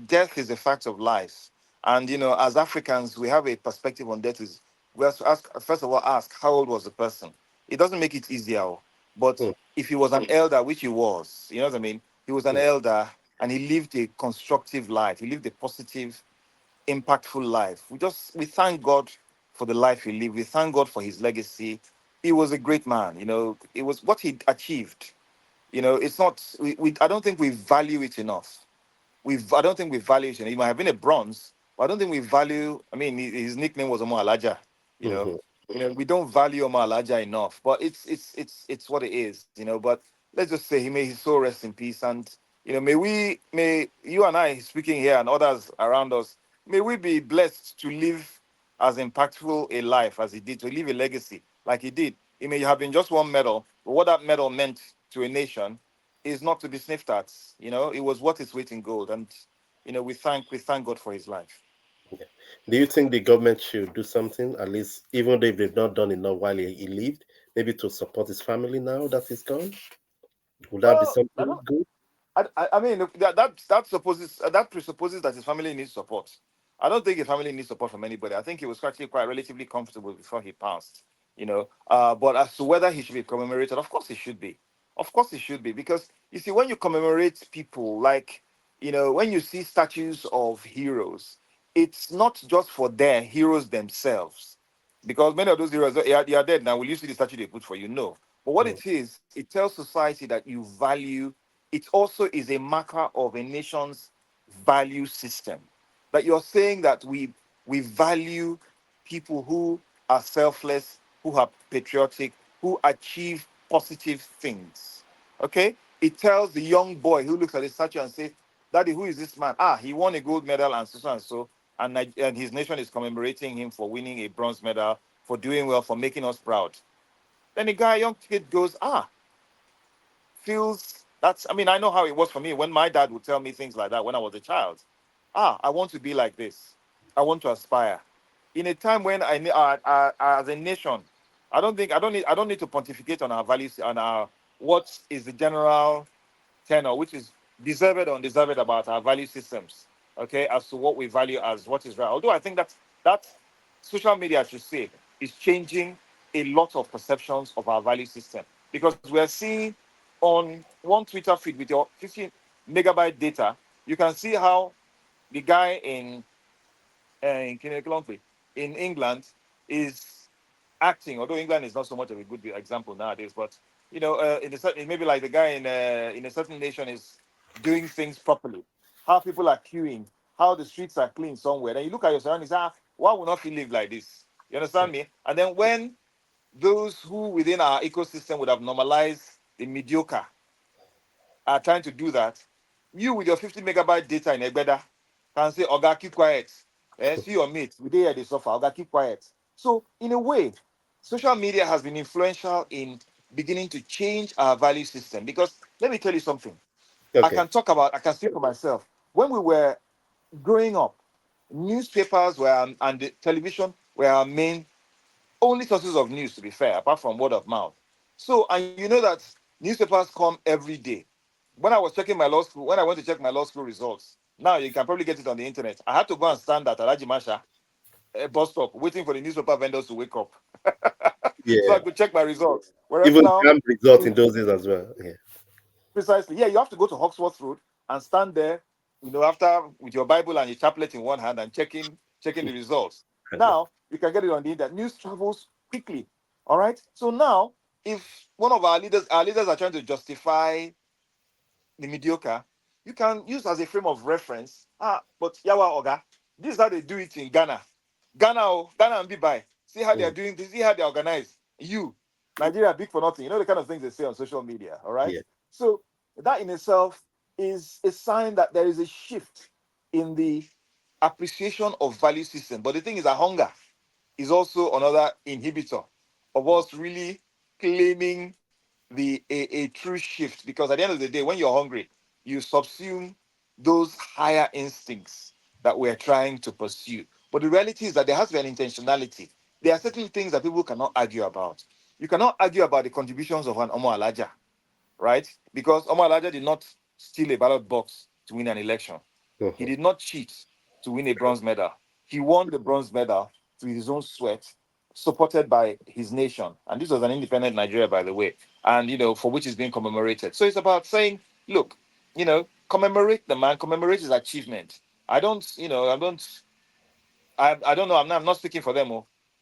death is a fact of life. And, as Africans, we have a perspective on death is we have to ask, first of all, ask how old was the person? It doesn't make it easier. But Mm, if he was an elder, which he was, you know what I mean? He was an mm, elder and he lived a constructive life. He lived a positive, impactful life. We thank God for the life he lived. We thank God for his legacy. He was a great man. It was what he achieved. It's not, I don't think we value it enough. I don't think we value it. He might have been a bronze, but I don't think we value. I mean, his nickname was Omo Alaja. You know, mhm. we don't value Omo Alaja enough. But it's what it is. But let's just say he may his soul rest in peace, and may you and I speaking here and others around us, may we be blessed to live as impactful a life as he did, to leave a legacy like he did. It may have been just one medal, but what that medal meant to a nation is not to be sniffed at. It was worth its weight in gold, and we thank God for his life. Yeah. Do you think the government should do something, at least, even though if they've not done enough while he lived, maybe to support his family now that he's gone? Would that be Well, I something don't. good? I mean, that presupposes that his family needs support. I don't think his family needs support from anybody. I think he was actually quite relatively comfortable before he passed. But as to whether he should be commemorated, of course he should be. Of course he should be, because you see, when you commemorate people, like, when you see statues of heroes, it's not just for their heroes themselves, because many of those heroes they are dead now. Will you see the statue they put for you? No. But what Mm, it is, it tells society that you value. It also is a marker of a nation's value system. That you're saying that we value people who are selfless, who are patriotic, who achieve positive things. Okay? It tells the young boy who looks at the statue and says, Daddy, who is this man? Ah, he won a gold medal and so and so. And his nation is commemorating him for winning a bronze medal, for doing well, for making us proud. Then the guy, young kid goes, feels that's I mean, I know how it was for me when my dad would tell me things like that when I was a child. I want to be like this. I want to aspire. In a time when as a nation, I don't need to pontificate on our values, on our what is the general tenor, which is deserved or undeserved about our value systems. Okay, as to what we value as what is right. Although I think that social media, I should say, is changing a lot of perceptions of our value system, because we are seeing on one Twitter feed with your 15 megabyte data, you can see how the guy in Kineklompe in England is acting. Although England is not so much of a good example nowadays, but in a certain, maybe like the guy in a certain nation is doing things properly. How people are queuing, how the streets are clean somewhere. Then you look at your surroundings. Why would not we live like this? You mm, understand me? And then when those who within our ecosystem would have normalized the mediocre are trying to do that, you with your 50 megabyte data in Egbeda can say, Oga, keep quiet. See your mates, we here they suffer. Oga, keep quiet. So, in a way, social media has been influential in beginning to change our value system. Because let me tell you something. okay. I can speak for myself. When we were growing up, newspapers were and the television were our main only sources of news, to be fair, apart from word of mouth. So, and you know that newspapers come every day. When I was checking my law school, when I went to check my law school results, now you can probably get it on the internet. I had to go and stand at Alaji Masha bus stop, waiting for the newspaper vendors to wake up so Yeah. I could check my results. Whereas Even now, jam result in in those days as well. Yeah. precisely. Yeah, you have to go to Hawksworth Road and stand there, after with your Bible and your chaplet in one hand and checking the results. Now you can get it on the internet. News travels quickly. All right. So now, if one of our leaders are trying to justify the mediocre, you can use as a frame of reference. But Yawa Oga, this is how they do it in Ghana. Ghana and Bibai. See how they are Mm, doing this, see how they organize. You, Nigeria, big for nothing. You know the kind of things they say on social media, all right? yeah. So that in itself is a sign that there is a shift in the appreciation of value system. But the thing is that hunger is also another inhibitor of us really claiming a true shift, because at the end of the day, when you're hungry, you subsume those higher instincts that we're trying to pursue. But the reality is that there has to be an intentionality. There are certain things that people cannot argue about. You cannot argue about the contributions of an Omo Alaja, right? Because Omo Alaja did not steal a ballot box to win an election. He Mhm. did not cheat to win a bronze medal. He won the bronze medal through his own sweat, supported by his nation. And this was an independent Nigeria, by the way, and for which is being commemorated. So it's about saying, look, commemorate the man, commemorate his achievement. I don't know. I'm not speaking for them,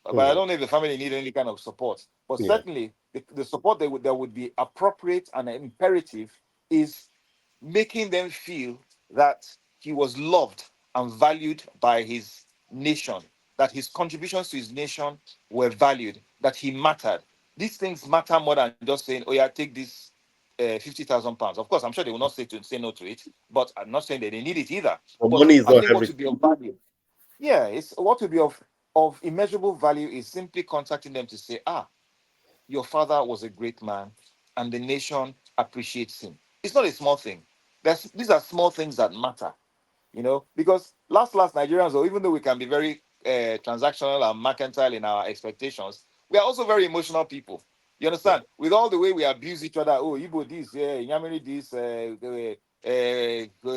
but I Mhm. don't know if the family need any kind of support. But Yeah. certainly, the support that would be appropriate and imperative is making them feel that he was loved and valued by his nation, that his contributions to his nation were valued, that he mattered. These things matter more than just saying, "Oh yeah, take this 50,000 pounds." Of course, I'm sure they will not say no to it, but I'm not saying that they need it either. But But money is I not think what everything. would be of value, yeah, it's what would be of immeasurable value is simply contacting them to say, your father was a great man, and the nation appreciates him. It's not a small thing. These are small things that matter. Because last Nigerians, or even though we can be very transactional and mercantile in our expectations, we are also very emotional people. You Yeah. understand? With all the way we abuse each other, oh, Igbo this, Yamiri this,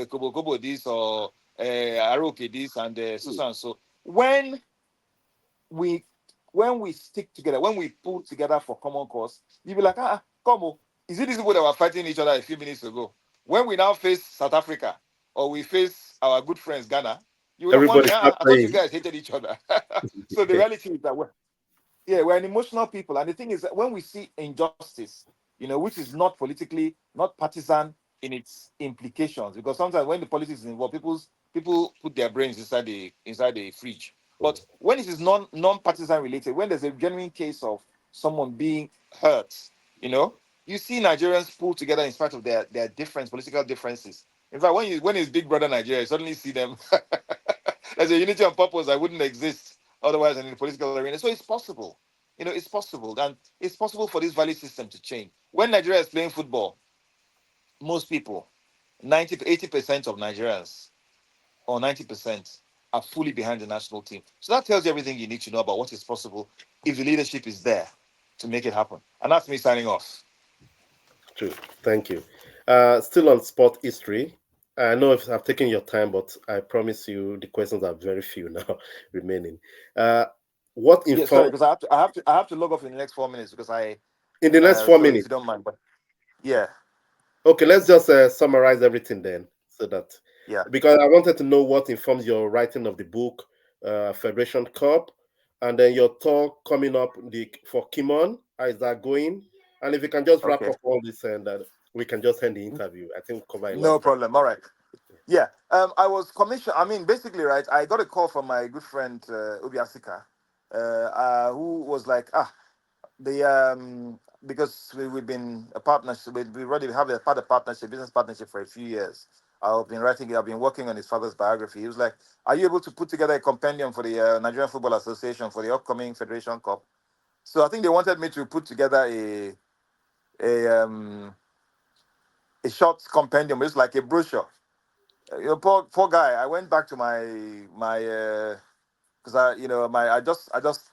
Kobo Kobo this, or Aroke this, and so and so. We when we stick together, when we pull together for common cause, you be like, come on, is it these people that were fighting each other a few minutes ago? When we now face South Africa or we face our good friends Ghana, you would have Everybody wondered, start I thought you praying. guys hated each other. So the reality is that we're an emotional people, and the thing is that when we see injustice, which is not politically, not partisan in its implications, because sometimes when the politics is involved, people put their brains inside the fridge. But when it is non-partisan related, when there's a genuine case of someone being hurt, you know, you see Nigerians pull together in spite of their different political differences. In fact, when it's Big Brother Nigeria, you suddenly see them. There's a unity on purpose that wouldn't exist otherwise in the political arena. So it's possible. It's possible. And it's possible for this value system to change. When Nigeria is playing football, most people, 90 to 80% of Nigerians, or 90%, are fully behind the national team. So that tells you everything you need to know about what is possible if the leadership is there to make it happen. And that's me signing off. True. Thank you. Still on sport history. I know if I've taken your time, but I promise you the questions are very few now remaining. Uh, what Yeah, sorry, informed because I have to log off in the next 4 minutes because in the next four so if minutes? you don't mind, but yeah, Okay, let's just summarize everything then, so that yeah, because I wanted to know what informs your writing of the book, Federation Cup, and then your talk coming up for Kimon. How is that going? And if you can just wrap okay, up all this and that we can just end the interview. I think we cover a lot no of ground. problem. All right. Yeah, I was commissioned. I mean, basically, right? I got a call from my good friend Obi Asika, who was like, the because we've been a partnership. We already have a part of partnership, business partnership for a few years. I've been working on his father's biography. He was like, "Are you able to put together a compendium for the Nigerian Football Association for the upcoming Federation Cup?" So I think they wanted me to put together a um a short compendium. It's like a brochure. Poor guy. I went back to my because I just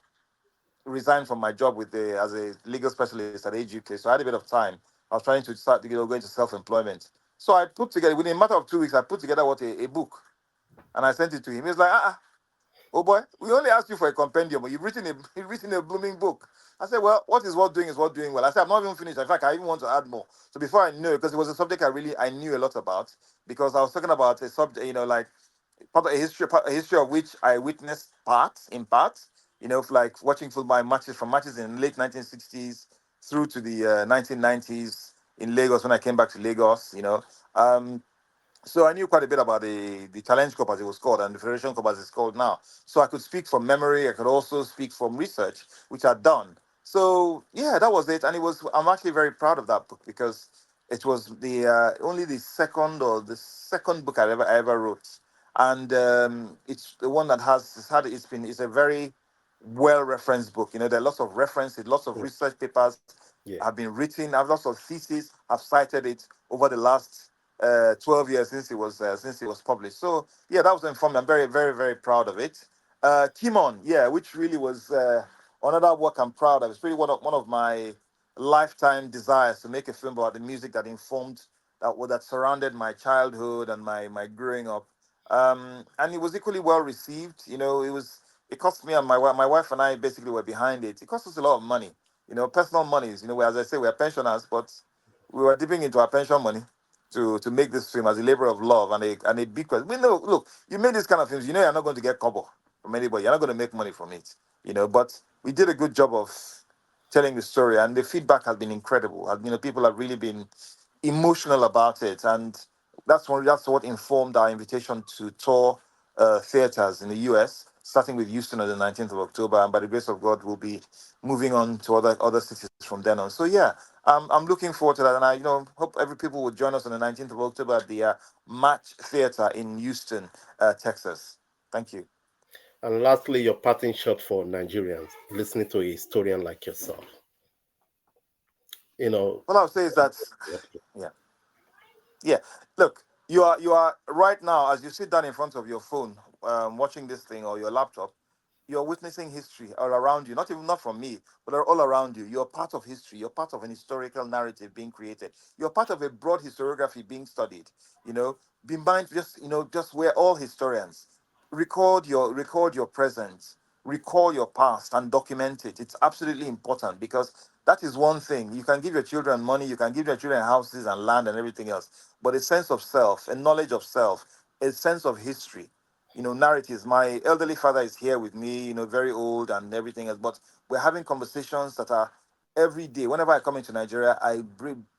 resigned from my job with the as a legal specialist at Age UK, so I had a bit of time. I was trying to start going to self-employment. So I put together within a matter of 2 weeks. I put together a book and I sent it to him. He's like, oh boy, we only asked you for a compendium, but you've written a blooming book. I said, well, what is worth doing is worth doing well. I said, I'm not even finished. In fact, I even want to add more. So before I knew, because it was a subject I knew a lot about, because I was talking about a subject, like part a history of which I witnessed parts, like watching football matches from matches in the late 1960s through to the 1990s in Lagos when I came back to Lagos. So I knew quite a bit about the Challenge Cup as it was called and the Federation Cup as it's called now. So I could speak from memory. I could also speak from research, which I'd done. So yeah, that was it. And I'm actually very proud of that book because it was the only the second book I ever wrote, and it's the one that it's a very well referenced book. There are lots of references, lots of Mm, research papers yeah. have been written. I have lots of theses. I've cited it over the last 12 years since it was published. So yeah, that was informed. I'm very, very, very proud of it. Kimon, yeah, which really was another work I'm proud of. It's really one of my lifetime desires to make a film about the music that informed that surrounded my childhood and my growing up. And it was equally well received. It cost me and my wife and I basically were behind it. It cost us a lot of money. Personal monies. As I say, we're pensioners, but we were dipping into our pension money to make this film as a labor of love and a big question. We know, look, you made these kind of films, you're not going to get cover from anybody. You're not going to make money from it. But we did a good job of telling the story, and the feedback has been incredible. People have really been emotional about it, and that's what informed our invitation to tour theaters in the US, starting with Houston on the 19th of October, and by the grace of God, we'll be moving on to other cities from then on. So yeah, I'm looking forward to that, and I hope every people will join us on the 19th of October at the Match Theater in Houston, Texas. Thank you. And lastly, your parting shot for Nigerians listening to a historian like yourself. You know, All I'll say is that, yeah, yeah. Look. You are right now, as you sit down in front of your phone, watching this thing or your laptop, you're witnessing history all around you. Not from me, but all around you. You're part of history. You're part of an historical narrative being created. You're part of a broad historiography being studied. You know, be mind just just we're all historians. Record your present, recall your past, and document it. It's absolutely important because that is one thing. You can give your children money, you can give your children houses and land and everything else, but a sense of self, a knowledge of self, a sense of history, narratives. My elderly father is here with me, very old and everything else, but we're having conversations that are every day. Whenever I come into Nigeria, I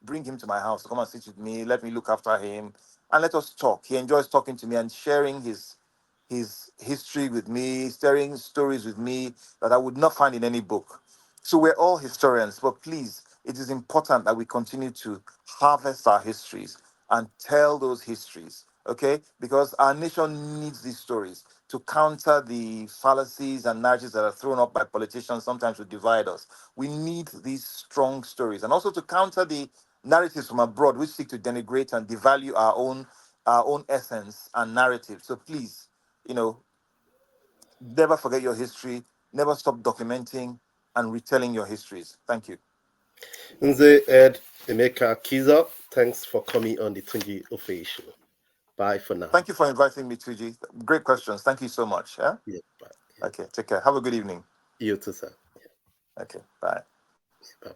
bring him to my house to come and sit with me, let me look after him, and let us talk. He enjoys talking to me and sharing his history with me, sharing stories with me that I would not find in any book. So we're all historians, but please, it is important that we continue to harvest our histories and tell those histories, okay? Because our nation needs these stories to counter the fallacies and narratives that are thrown up by politicians sometimes to divide us. We need these strong stories, and also to counter the narratives from abroad which seek to denigrate and devalue our own essence and narrative. So please, you know, never forget your history, never stop documenting and retelling your histories. Thank you. Nze Ed Emeka Keazor, thanks for coming on the Tunji Offeyi show. Bye for now. Thank you for inviting me, Tuji. Great questions. Thank you so much. Yeah? Yeah, bye. Okay, take care. Have a good evening. You too, sir. Okay, bye. Bye.